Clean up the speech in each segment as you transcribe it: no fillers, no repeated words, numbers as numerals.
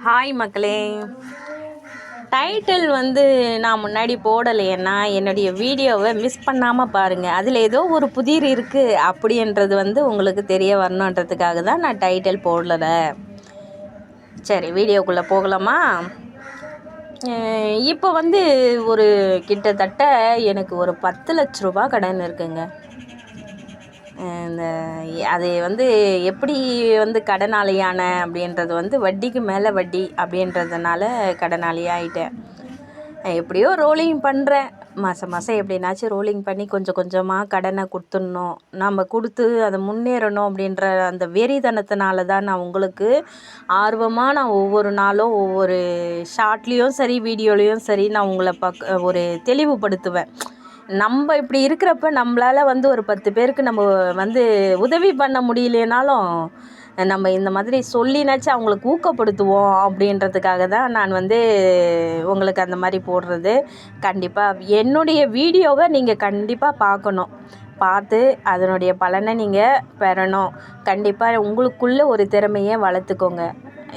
Hi மக்களே, title நான் முன்னாடி போடலைன்னா என்னுடைய வீடியோவை மிஸ் பண்ணாமல் பாருங்கள். அதில் ஏதோ ஒரு புதிர் இருக்குது அப்படின்றது உங்களுக்கு தெரிய வரணுன்றதுக்காக தான் நான் டைட்டில் போடலை. சரி, வீடியோக்குள்ளே போகலாமா? இப்போ ஒரு கிட்டத்தட்ட எனக்கு ஒரு 10 லட்ச ரூபா கடன் இருக்குங்க. அது எப்படி கடனாளியான அப்படின்றது வட்டிக்கு மேலே வட்டி அப்படின்றதுனால கடனாளி ஆகிட்டேன். எப்படியோ ரோலிங் பண்ணுறேன். மாதம் எப்படின்னாச்சும் ரோலிங் பண்ணி கொஞ்சம் கொஞ்சமாக கடனை கொடுத்துடணும், நம்ம கொடுத்து அதை முன்னேறணும் அப்படின்ற அந்த வெறித்தனத்தினால தான் நான் உங்களுக்கு ஆர்வமாக நான் ஒவ்வொரு நாளும் ஒவ்வொரு ஷார்ட்லேயும் சரி வீடியோலேயும் சரி நான் உங்களை ஒரு தெளிவுபடுத்துவேன். நம்ம இப்படி இருக்கிறப்ப நம்மளால் ஒரு 10 பேருக்கு நம்ம உதவி பண்ண முடியலனாலும் நம்ம இந்த மாதிரி சொல்லினாச்சும் அவங்களுக்கு ஊக்கப்படுத்துவோம் அப்படின்றதுக்காக தான் நான் உங்களுக்கு அந்த மாதிரி போடுறது. கண்டிப்பாக என்னுடைய வீடியோவை நீங்கள் கண்டிப்பாக பார்க்கணும், பார்த்து அதனுடைய பலனை நீங்கள் பெறணும். கண்டிப்பாக உங்களுக்குள்ளே ஒரு திறமையை வளர்த்துக்கோங்க.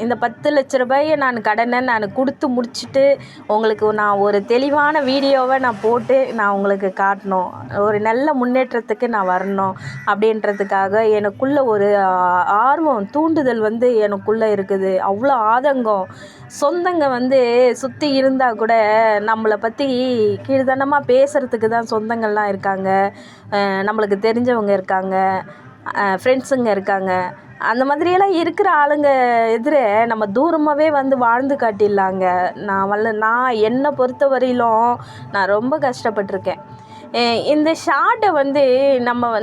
இந்த 10 லட்ச ரூபாயை நான் கடனை கொடுத்து முடிச்சுட்டு உங்களுக்கு நான் ஒரு தெளிவான வீடியோவை நான் போட்டு நான் உங்களுக்கு காட்டணும், ஒரு நல்ல முன்னேற்றத்துக்கு நான் வரணும் அப்படின்றதுக்காக எனக்குள்ளே ஒரு ஆர்வம் தூண்டுதல் எனக்குள்ளே இருக்குது. அவ்வளோ ஆதங்கம். சொந்தங்க சுற்றி இருந்தால் கூட நம்மளை பற்றி கீழ்த்தனமாக பேசுகிறதுக்கு தான் சொந்தங்கள்லாம் இருக்காங்க, நம்மளுக்கு தெரிஞ்சவங்க இருக்காங்க, ஃப்ரெண்ட்ஸுங்க இருக்காங்க. அந்த மாதிரியெல்லாம் இருக்கிற ஆளுங்க எதிரே நம்ம தூரமாகவே வாழ்ந்து காட்டிடலாங்க. நான் என்னை பொறுத்த வரையிலும் நான் ரொம்ப கஷ்டப்பட்டிருக்கேன். இந்த ஷார்ட்டை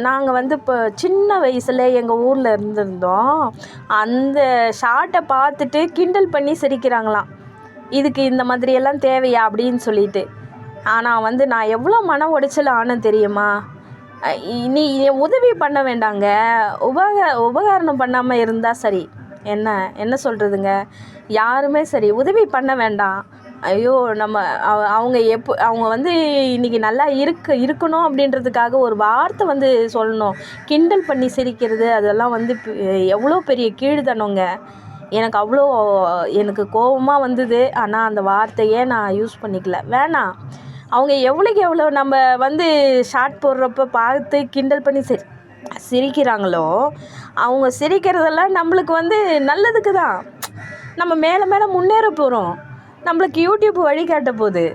நாங்கள் இப்போ சின்ன வயசில் எங்கள் ஊரில் இருந்திருந்தோம். அந்த ஷார்ட்டை பார்த்துட்டு கிண்டல் பண்ணி சிரிக்கிறாங்களாம், இதுக்கு இந்த மாதிரியெல்லாம் தேவையா அப்படின்னு சொல்லிட்டு. ஆனால் நான் எவ்வளோ மன உடைச்சல் ஆனேன் தெரியுமா? நீ உதவி பண்ண வேண்டாங்க, உபகாரணம் பண்ணாமல் இருந்தால் சரி. என்ன சொல்கிறதுங்க, யாருமே சரி உதவி பண்ண வேண்டாம். ஐயோ, நம்ம அவங்க அவங்க இன்றைக்கி நல்லா இருக்கணும் அப்படின்றதுக்காக ஒரு வார்த்தை சொல்லணும். கிண்டல் பண்ணி சிரிக்கிறது அதெல்லாம் எவ்வளோ பெரிய கீழ்த்தனங்க. எனக்கு கோபமாக வந்தது. ஆனால் அந்த வார்த்தையே நான் யூஸ் பண்ணிக்கல. வேணாம், அவங்க எவ்வளோக்கு எவ்வளோ நம்ம ஷார்ட் போடுறப்ப பார்த்து கிண்டல் பண்ணி சிரிக்கிறாங்களோ, அவங்க சிரிக்கிறதெல்லாம் நம்மளுக்கு நல்லதுக்கு தான். நம்ம மேலே மேலே முன்னேற போகிறோம். நம்மளுக்கு யூடியூப் வழிகாட்ட போகுது.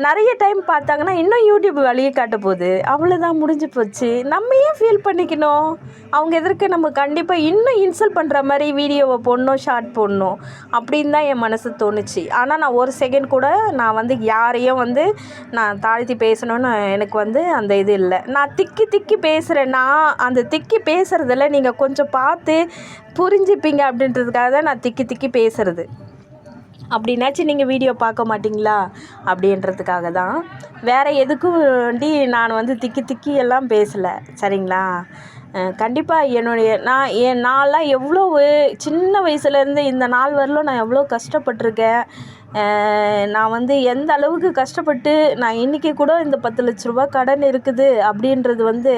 நிறைய டைம் பார்த்தாங்கன்னா இன்னும் யூடியூப் வழியை காட்ட போகுது. அவ்வளோதான், முடிஞ்சு போச்சு. நம்ம ஏன் ஃபீல் பண்ணிக்கணும்? அவங்க எதற்கு நம்ம கண்டிப்பாக இன்னும் இன்சல்ட் பண்ணுற மாதிரி வீடியோவை போடணும், ஷார்ட் போடணும் அப்படின்னு தான் என் மனசு தோணுச்சு. ஆனால் நான் ஒரு செகண்ட் கூட நான் யாரையும் நான் தாழ்த்தி பேசணும்னு எனக்கு அந்த இது இல்லை. நான் திக்கி பேசுகிறேன். நான் அந்த திக்கி பேசுகிறதில்ல, நீங்கள் கொஞ்சம் பார்த்து புரிஞ்சுப்பீங்க அப்படின்றதுக்காக தான் நான் திக்கி பேசுகிறது. அப்படின்னாச்சும் நீங்கள் வீடியோ பார்க்க மாட்டிங்களா அப்படின்றதுக்காக தான். வேறு எதுக்கும் வேண்டி நான் திக்கி எல்லாம் பேசலை, சரிங்களா? கண்டிப்பாக நான்லாம் எவ்வளோ சின்ன வயசுலேருந்து இந்த நாள் வரலும் நான் எவ்வளோ கஷ்டப்பட்டிருக்கேன். நான் எந்த அளவுக்கு கஷ்டப்பட்டு நான் இன்றைக்கி கூட இந்த 10 லட்ச ரூபா கடன் இருக்குது அப்படின்றது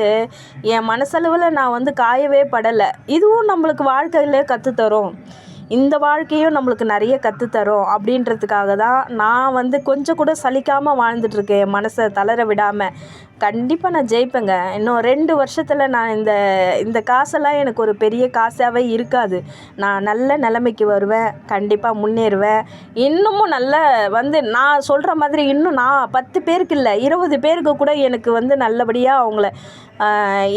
என் மனசளவில் நான் காயவே படலை. இதுவும் நம்மளுக்கு வாழ்க்கையில் கற்றுத்தரும், இந்த வாழ்க்கையும் நம்மளுக்கு நிறைய கற்றுத்தரும் அப்படின்றதுக்காக தான் நான் கொஞ்சம் கூட சலிக்காமல் வாழ்ந்துட்டுருக்கேன், என் மனசை தளர விடாமல். கண்டிப்பாக நான் ஜெயிப்பேங்க. இன்னும் 2 வருஷத்தில் நான் இந்த காசெல்லாம் எனக்கு ஒரு பெரிய காசாகவே இருக்காது. நான் நல்ல நிலைமைக்கு வருவேன், கண்டிப்பாக முன்னேறுவேன். இன்னமும் நல்ல நான் சொல்கிற மாதிரி இன்னும் நான் 10 பேருக்கு இல்லை 20 பேருக்கு கூட எனக்கு நல்லபடியாக அவங்கள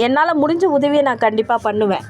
என்னால் முடிஞ்ச உதவியை நான் கண்டிப்பாக பண்ணுவேன்.